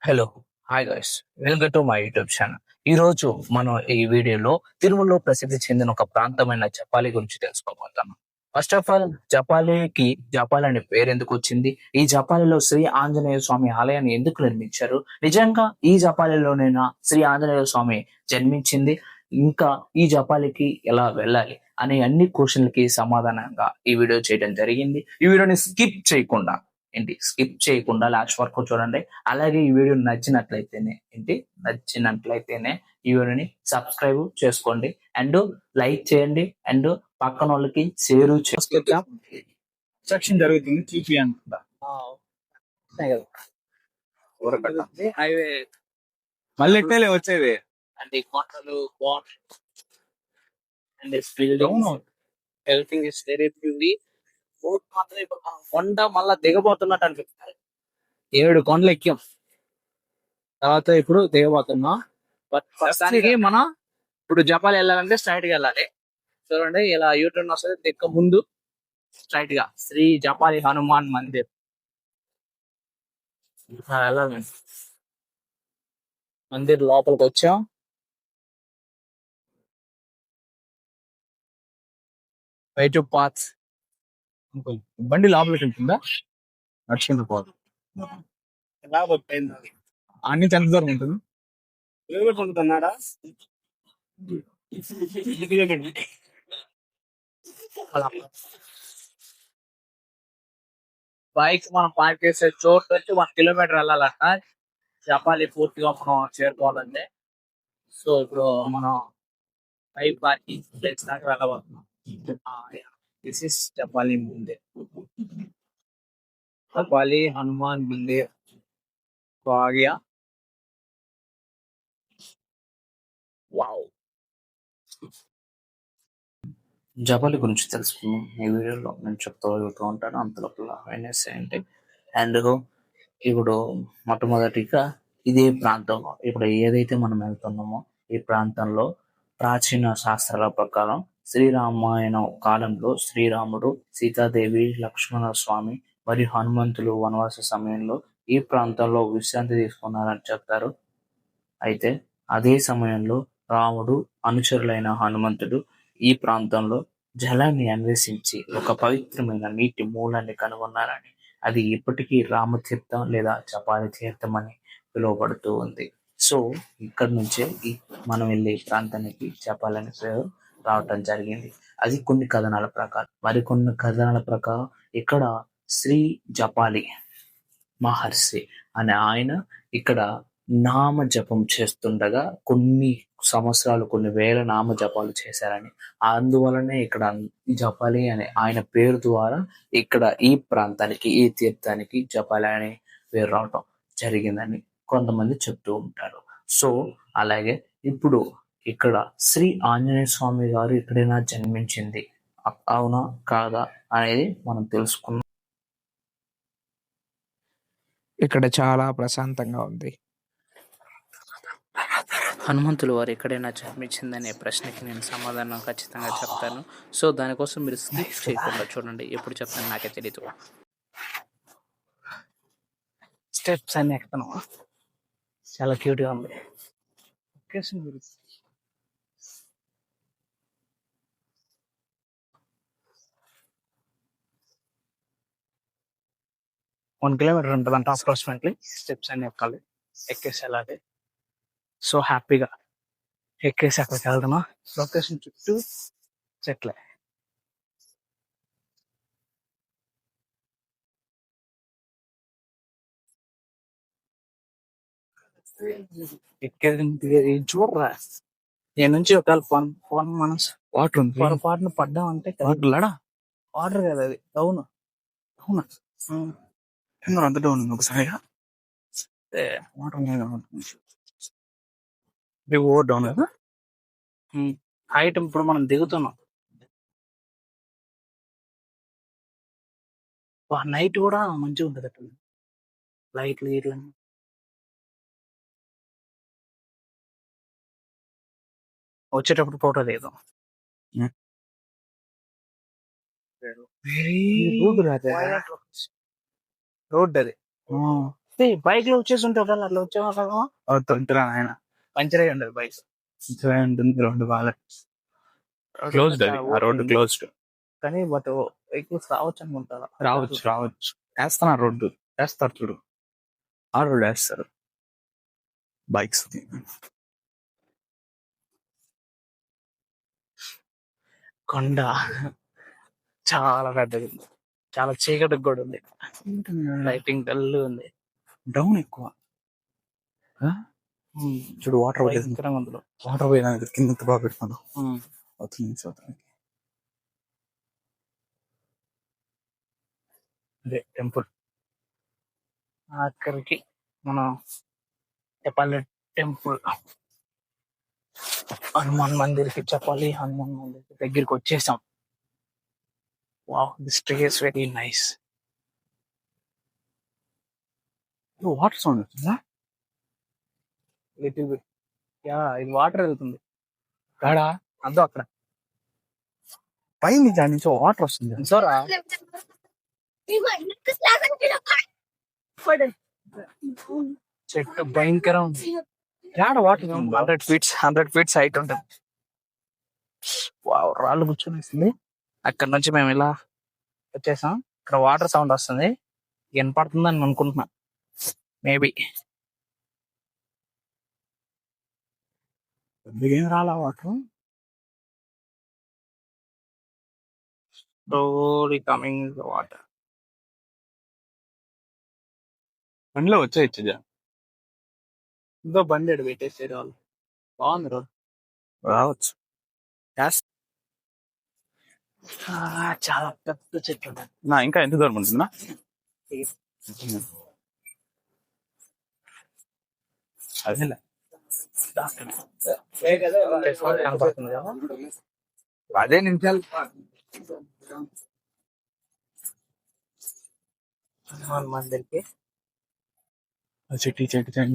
Hello. Hi guys. Welcome to my YouTube channel. ఈరోజు మనం ఈ వీడియోలో తిరుమలలో ప్రసిద్ధి చెందిన ఒక ప్రాంతమైన జపాలి గురించి తెలుసుకోబోతున్నాం. ఫస్ట్ ఆఫ్ ఆల్, జపాలికి జపాలి అనే పేరు ఎందుకు వచ్చింది? ఈ జపాలిలో శ్రీ ఆంజనేయ స్వామి ఆలయాన్ని ఎందుకు నిర్మించారు? నిజంగా ఈ జపాలిలోనైనా శ్రీ ఆంజనేయ స్వామి జన్మించింది? ఇంకా ఈ జపాలికి ఎలా వెళ్ళాలి అనే అన్ని క్వశ్చన్లకి సమాధానంగా ఈ వీడియో చేయడం జరిగింది. ఈ వీడియోని స్కిప్ చేయకుండా లాస్ట్ వరకు చూడండి. అలాగే ఈ వీడియో నచ్చినట్లయితేనే ఈ వీడియోని సబ్స్క్రైబ్ చేసుకోండి అండ్ లైక్ చేయండి అండ్ పక్కన వాళ్ళకి షేర్ సెక్షన్ జరుగుతుంది టీపీ అనుకుంటా. హైవే మళ్ళీ ఎట్టే వచ్చేది అండ్ ఈ కొండలు and everything is very beauty. కొండ మళ్ళా దిగబోతున్నట్టు అనిపిస్తుంది. 7 కొండలు ఎక్కాం, తర్వాత ఇప్పుడు దిగబోతున్నాం. బట్ ప్రస్తుతానికి మనం ఇప్పుడు జపాలి వెళ్ళాలంటే స్ట్రైట్ గా వెళ్ళాలి. చూడండి, ఇలా యూటర్న్ వస్తుంది. దిక్క ముందు స్ట్రైట్ గా శ్రీ జపాలి హనుమాన్ మందిర్ వెళ్ళాలి. మందిర్ లోపలికి వచ్చాం. వైట్ పాత్ బండి లోపలికి వెళ్తుందా? నడుచుకుంటూ పోదు. అన్ని ఎంత దూరం ఉంటుంది? బైక్ మనం పార్క్ చేసే చోటు వచ్చి 1 కిలోమీటర్ వెళ్ళాలంట జపాలి పూర్తిగా మనం చేరుకోవాలంటే. సో ఇప్పుడు మనం బైక్ పార్కింగ్ ప్లేస్ దాకా వెళ్ళబోతున్నాం. This is Japali Mandir, Japali Hanuman Mandir. బాగా వావ్. జపాలి గురించి తెలుసుకుందాం. ఈ వీడియోలో నేను చెప్తూ ఉంటాను, అంతలోపల అవేర్నెస్ ఏంటి. అండ్ ఇప్పుడు మొట్టమొదటిగా ఇదే ప్రాంతంలో ఇప్పుడు ఏదైతే మనం వెళ్తున్నామో ఈ ప్రాంతంలో ప్రాచీన శాస్త్రాల ప్రకారం శ్రీరామాయణ కాలంలో శ్రీరాముడు, సీతాదేవి, లక్ష్మణ స్వామి మరియు హనుమంతులు వనవాస సమయంలో ఈ ప్రాంతంలో విశ్రాంతి తీసుకున్నారని చెప్తారు. అయితే అదే సమయంలో రాముడు అనుచరులైన హనుమంతుడు ఈ ప్రాంతంలో జలాన్ని అన్వేషించి ఒక పవిత్రమైన నీటి మూలాన్ని కనుగొన్నారని, అది ఇప్పటికీ రామతీర్థం లేదా జపాలి తీర్థం అని పిలువబడుతూ ఉంది. సో ఇక్కడ నుంచే మనం వెళ్ళే ప్రాంతానికి జపాలని పేరు రావటం జరిగింది. అది కొన్ని కథనాల ప్రకారం. మరికొన్ని కథనాల ప్రకారం ఇక్కడ శ్రీ జపాలి మహర్షి అనే ఆయన ఇక్కడ నామ జపం చేస్తుండగా కొన్ని సంవత్సరాలు, కొన్ని వేల నామ జపాలు చేశారని, అందువలనే ఇక్కడ జపాలి అనే ఆయన పేరు ద్వారా ఇక్కడ ఈ ప్రాంతానికి, ఈ తీర్థానికి జపాలి అనే పేరు రావటం జరిగిందని కొంతమంది చెప్తూ ఉంటారు. సో అలాగే ఇప్పుడు ఇక్కడ శ్రీ ఆంజనేయ స్వామి గారు ఇక్కడైనా జన్మించింది అవునా కాదా అనేది మనం తెలుసుకున్నాం. ఇక్కడ చాలా ప్రశాంతంగా ఉంది. హనుమంతులు వారు ఎక్కడైనా జన్మించిందనే ప్రశ్నకి నేను సమాధానం ఖచ్చితంగా చెప్తాను. సో దానికోసం మీరు స్కిప్ చేయకుండా చూడండి. ఎప్పుడు చెప్తాను నాకే తెలీదు. స్టెప్స్ అన్ని ఎక్కుతాను, చాలా క్యూట్ గా ఉంది. 1 కిలోమీటర్ ఉంటుందంట అప్రాక్సిమేట్లీ. స్టెప్స్ అన్ని ఎక్కాలి, ఎక్కేసి వెళ్ళాలి. సో హ్యాపీగా ఎక్కేసి అక్కడికి వెళ్తున్నా. లొకేషన్ చుట్టూ చెట్లే. ఎక్కేది చూడరా. నేను నుంచి ఒకవేళ ఫోన్ మనసు వాటర్ ఉంది. పొరపాటును పడ్డామంటే వాటర్ కదా అది. అవును అవునా, అంత డౌన్ ఉంది. ఒకసారి ఓవర్ డౌన్ కదా. హైట్ ఇప్పుడు మనం దిగుతున్నాం. నైట్ కూడా మంచిగా ఉంటుంది అట్లా, లైట్లు ఇట్లా. వచ్చేటప్పుడు ఫోటో లేదు. రోడ్ అది. బైక్ లో వచ్చేసి ఉంటే ఒకవేళ అట్లా వచ్చేవాళ్ళం. వద్దురా నాయన, పంచర్ అయ్యి ఉండదు బైక్. మంచిగా ఉంటుంది రోడ్డు బాగా క్లోజ్డ్, అది ఆ రోడ్డు క్లోజ్డ్. కానీ బట్ వెహికల్స్ రావచ్చు అనుకుంటా. రావచ్చు వేస్తున్నారు రోడ్డు, వేస్తారు చూడు, ఆ రోడ్డు వేస్తారు బైక్స్. కొండ చాలా పెద్దది ఉంది, చాలా చీకటికి కూడా ఉంది, లైటింగ్ డల్ ఉంది, డౌన్ ఎక్కువ. చూడు వాటర్ భయంకరంగా ఉంది. వాటర్ పోయినా కింద బాగా పెట్టుకున్నాం. అవుతుంది అదే టెంపుల్. అక్కడికి మనం చెప్పాలి టెంపుల్ హనుమాన్ మందిర్కి, చెప్పాలి హనుమాన్ మందిర్ దగ్గరికి వచ్చేసాం. Wow, this tree is very nice. Water sound వచ్చిందా? Little bit. యా, ఇది వాటర్ వెళ్తుంది కాడా, అదో అక్కడ పై నుంచి దాని నుంచి వాటర్ వస్తుంది. సోరా చెట్టు భయంకరం ఉంది. యాడ వాటర్ 100 ఫీట్స్ హైట్ ఉంటుంది. వావ్, రాళ్ళు కూర్చొనేసింది. అక్కడ నుంచి మేము ఇలా వచ్చేసాం. ఇక్కడ వాటర్ సౌండ్ వస్తుంది, వినపడుతుందని అనుకుంటున్నా. మేబీ ఏం రాలా water. slowly coming the water. బండిలో వచ్చేయచ్చు. ఇంకో బండి ఎడు పెట్టేసారు వాళ్ళు. బాగుంది రోడ్. రావచ్చు. చాలా పెద్ద చెట్లు ఉన్నాయి. నా ఇంకా ఎంత దూరం ఉంటుందా? అదేలే కనపడుతుంది కదా. 10 నిమిషాలు. హనుమాన్ మందిర్కి చెట్టు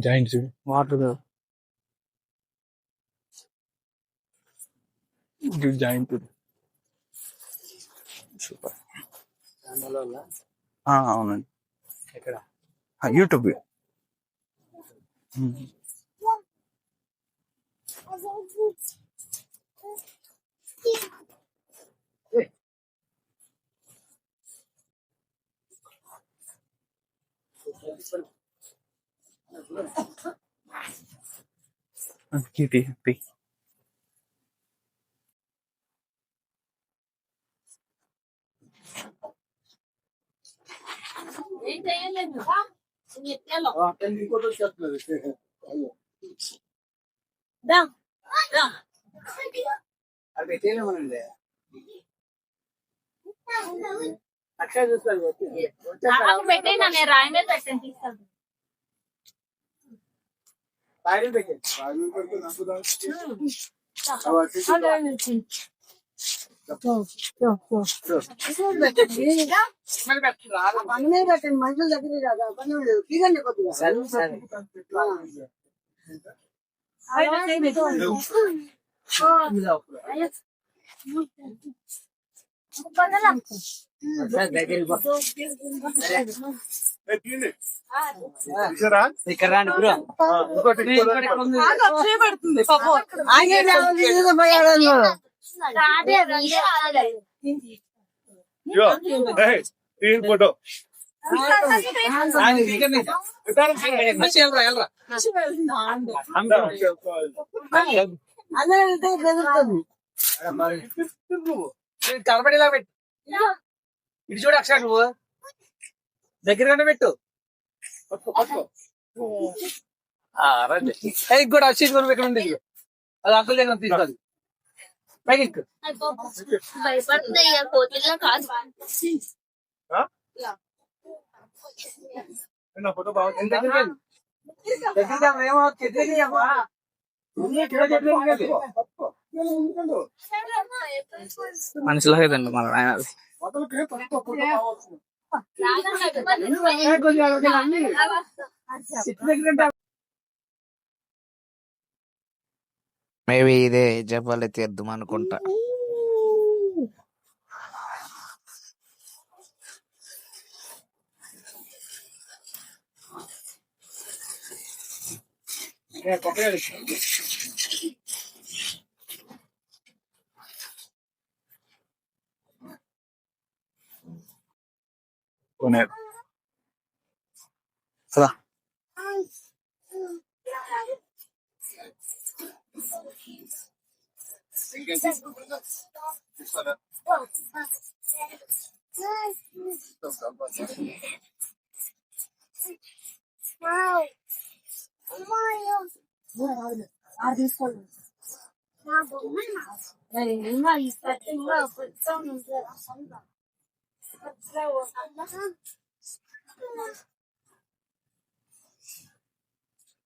జాయింట్ చూడు, వాటర్ జాయింట్ సూపర్. అవునండి. ఎక్కడ? యూట్యూబ్. హ్యాపీ. పెట్టేనా నేను రాయి మీద పెట్టాను తీసుకెళ్తాను. మనుషుల దగ్గర కదా తీగండి కొద్దిగా. ఇక్కడ రాండి బ్రో. ఫోటో కలబడిలా పెట్టు. ఇటు చూడు అక్షర, నువ్వు దగ్గరగానే పెట్టు. కూడా వచ్చి ఇక్కడ ఉంది. అది అంకుల్ దగ్గర తీసుకోవాలి. పైకి ఎక్కు. భయపడుతుంది కోతిలా కాదు. ఫోటో బాగుంది. మనుషులకేదండి మన ఆయన. మేబీ ఇదే జపాలి తీర్థం అనుకుంటా. కొనేరు కదా.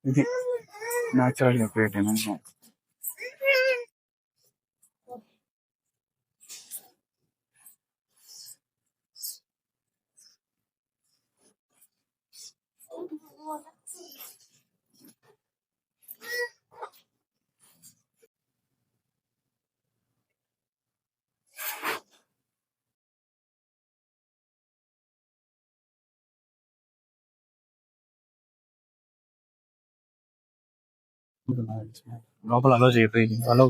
ఇది న్యాచురల్ క్రియేట్ అయినా లోపల అలో చేయదు అలో.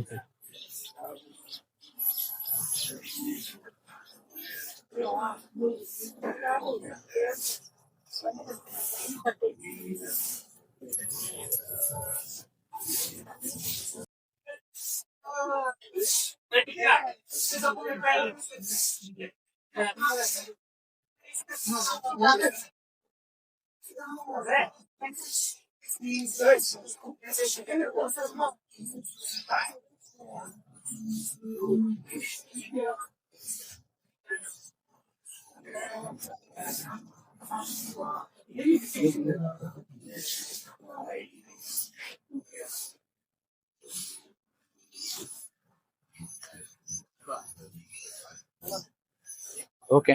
ఓకే,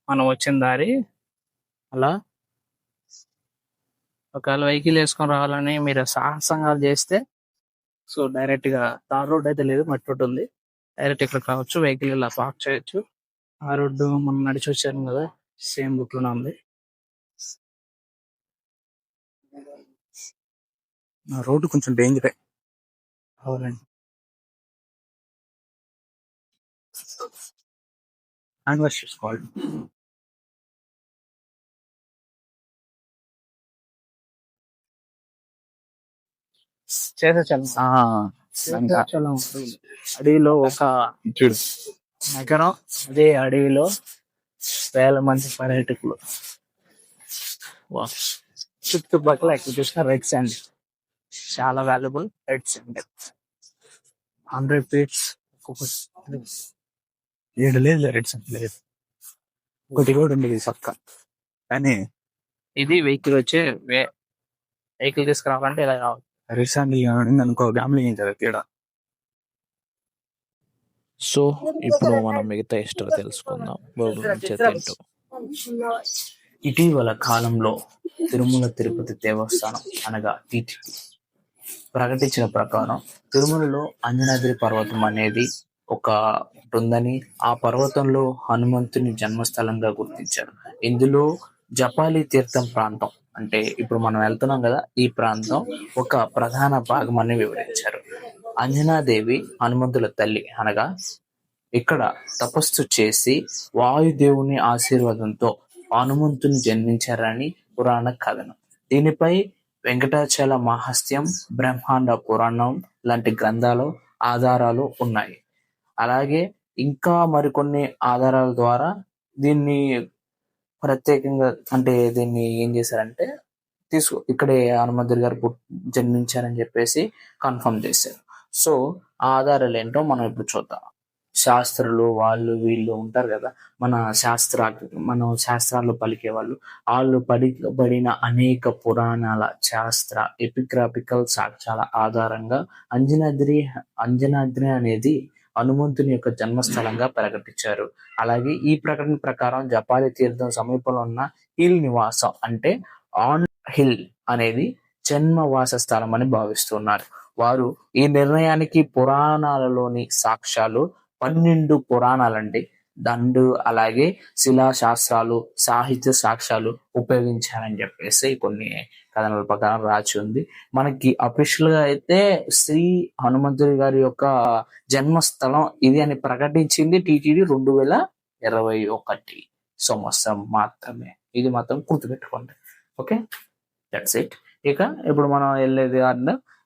మనం వచ్చిన దారి అలా. ఒకవేళ వెహికల్ వేసుకొని రావాలని మీరు సాహసంగా చేస్తే సో డైరెక్ట్ గా తార్ రోడ్ అయితే లేదు, మట్టి రోడ్ ఉంది. డైరెక్ట్ ఇక్కడికి రావచ్చు, వెహికల్ ఇలా పార్క్ చేయొచ్చు. ఆ రోడ్డు మనం నడిచి వచ్చాము కదా, సేమ్ రూట్ లోనే ఉంది. ఆ రోడ్డు కొంచెం డేంజరే కావాలండి. హ్యాండ్ వాష్ చేసుకోవాలి. చేసేచాలం అడవిలో ఒక చూడు నగరం, అదే అడవిలో వేల మంది పర్యాటకులు. చుట్టుపక్కల ఎక్కడ చూసిన రెడ్ శాండ్, చాలా వాల్యుబుల్ రెడ్ శాండ్. 100 feet. ఏడు లేదు, రెడ్ సంట్ లేదు, ఒకటి కూడా ఉండేది పక్క. కానీ ఇది వెహికల్ వచ్చే వెహికల్ తీసుకురావాలంటే ఇలా రావాలి. రెడ్ సంట్ అనుకో, గ్యామ్లింగ్ ఏంటది తేడా. సో ఇప్పుడు మనం మిగతా హిస్టరీ తెలుసుకుందాం. గూగుల్ నుంచి తింటూ ఇటీవల కాలంలో తిరుమల తిరుపతి దేవస్థానం అనగా టీటీడీ ప్రకటించిన ప్రకారం తిరుమలలో అంజనాద్రి పర్వతం అనేది ఒక ఉందని, ఆ పర్వతంలో హనుమంతుని జన్మస్థలంగా గుర్తించారు. ఇందులో జపాలి తీర్థం ప్రాంతం, అంటే ఇప్పుడు మనం వెళ్తున్నాం కదా, ఈ ప్రాంతం ఒక ప్రధాన భాగం అని వివరించారు. అంజనాదేవి హనుమంతుల తల్లి అనగా ఇక్కడ తపస్సు చేసి వాయుదేవుని ఆశీర్వాదంతో హనుమంతుని జన్మించారని పురాణ కథనం. దీనిపై వెంకటాచల మహాత్మ్యం, బ్రహ్మాండ పురాణం లాంటి గ్రంథాలు ఆధారాలు ఉన్నాయి. అలాగే ఇంకా మరికొన్ని ఆధారాల ద్వారా దీన్ని ప్రత్యేకంగా, అంటే దీన్ని ఏం చేశారంటే ఇక్కడే హనుమంతుడి గారు జన్మించారని చెప్పేసి కన్ఫర్మ్ చేశారు. సో ఆ ఆధారాలు ఏంటో మనం ఇప్పుడు చూద్దాం. శాస్త్రులు వాళ్ళు వీళ్ళు ఉంటారు కదా, మన శాస్త్రాల్లో పలికే వాళ్ళు పడిన అనేక పురాణాల శాస్త్ర ఎపిగ్రాఫికల్ సాక్ష్యాల ఆధారంగా అంజనాద్రి అనేది హనుమంతుని యొక్క జన్మస్థలంగా ప్రకటించారు. అలాగే ఈ ప్రకటన ప్రకారం జపాలి తీర్థం సమీపంలో ఉన్న హిల్ నివాసం, అంటే ఆన్ హిల్ అనేది జన్మవాస స్థలం అని భావిస్తున్నారు. వారు ఈ నిర్ణయానికి పురాణాలలోని సాక్ష్యాలు 12 పురాణాలండి, దండు అలాగే శిలాశాస్త్రాలు సాహిత్య సాక్ష్యాలు ఉపయోగించారని చెప్పేసి కొన్ని కథనాల ప్రకారం రాసి ఉంది. మనకి అఫీషియల్ గా అయితే శ్రీ హనుమంతుడి గారి యొక్క జన్మస్థలం ఇది అని ప్రకటించింది టిటిడి 2021 సంవత్సరం మాత్రమే. ఇది మాత్రం గుర్తుపెట్టుకోండి. Okay, that's it. ఇక ఇప్పుడు మనం వెళ్ళేది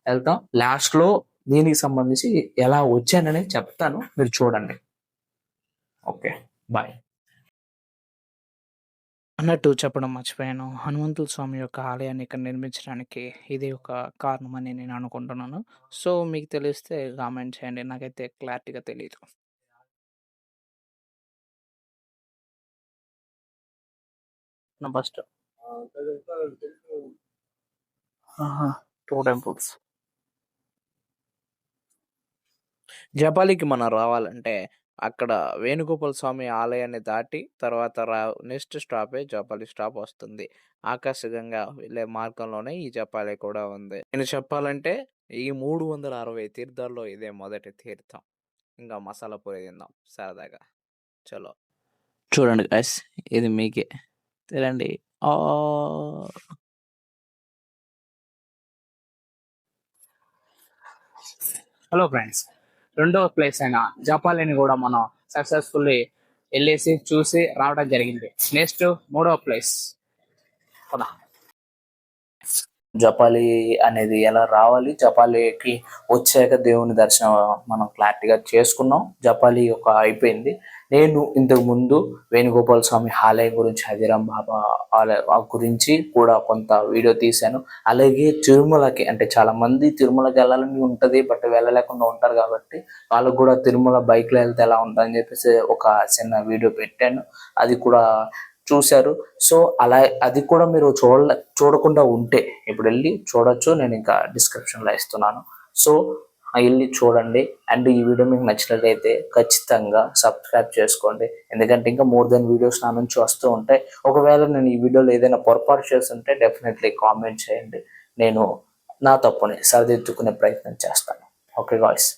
వెళ్తాం. లాస్ట్ లో దీనికి సంబంధించి ఎలా వచ్చానని చెప్తాను, మీరు చూడండి. Okay, bye. అన్నట్టు చెప్పడం మర్చిపోయాను. హనుమంతుల స్వామి యొక్క ఆలయాన్ని ఇక్కడ నిర్మించడానికి ఇది ఒక కారణం అని నేను అనుకుంటున్నాను. సో మీకు తెలిస్తే కామెంట్ చేయండి, నాకైతే క్లారిటీగా తెలియదు. First 2 temples. జపాలికి మనం రావాలంటే అక్కడ వేణుగోపాల స్వామి ఆలయాన్ని దాటి తర్వాత నెక్స్ట్ స్టాపే జపాలి స్టాప్ వస్తుంది. ఆకాశగంగా వెళ్ళే మార్గంలోనే ఈ జపాలి కూడా ఉంది. నేను చెప్పాలంటే ఈ 360 తీర్థాల్లో ఇదే మొదటి తీర్థం. ఇంకా మసాలా పూరి తిందాం సరదాగా. చలో చూడండి గైస్, ఇది మీకే తినండి. హలో ఫ్రెండ్స్, రెండవ ప్లేస్ అయిన జపాలిని కూడా మనం సక్సెస్ఫుల్లీ వెళ్ళేసి చూసి రావడం జరిగింది. నెక్స్ట్ 3వ ప్లేస్ కదా. జపాలి అనేది ఎలా రావాలి, జపాలికి వచ్చాక దేవుని దర్శనం మనం క్లారిటీగా చేసుకున్నాం. జపాలి ఒక అయిపోయింది. నేను ఇంతకు ముందు వేణుగోపాల స్వామి ఆలయం గురించి, హజీరాం బాబా ఆలయ గురించి కూడా కొంత వీడియో తీశాను. అలాగే తిరుమలకి, అంటే చాలా మంది తిరుమలకి వెళ్ళాలని ఉంటది బట్ వెళ్ళలేకుండా ఉంటారు కాబట్టి వాళ్ళకు కూడా తిరుమల బైక్లో వెళ్తే ఎలా ఉంటుందని చెప్పేసి ఒక చిన్న వీడియో పెట్టాను. అది కూడా చూశారు. సో అలా అది కూడా మీరు చూడకుండా ఉంటే ఇప్పుడు వెళ్ళి చూడొచ్చు. నేను ఇంకా డిస్క్రిప్షన్ లో ఇస్తున్నాను. సో వెళ్ళి చూడండి. అండ్ ఈ వీడియో మీకు నచ్చినట్లయితే ఖచ్చితంగా సబ్స్క్రైబ్ చేసుకోండి, ఎందుకంటే ఇంకా మోర్ దెన్ వీడియోస్ నా నుంచి వస్తూ ఉంటాయి. ఒకవేళ నేను ఈ వీడియోలో ఏదైనా పొరపాటు చేస్తుంటే డెఫినెట్లీ కామెంట్ చేయండి, నేను నా తప్పుని సరిదిద్దుకునే ప్రయత్నం చేస్తాను. Okay guys.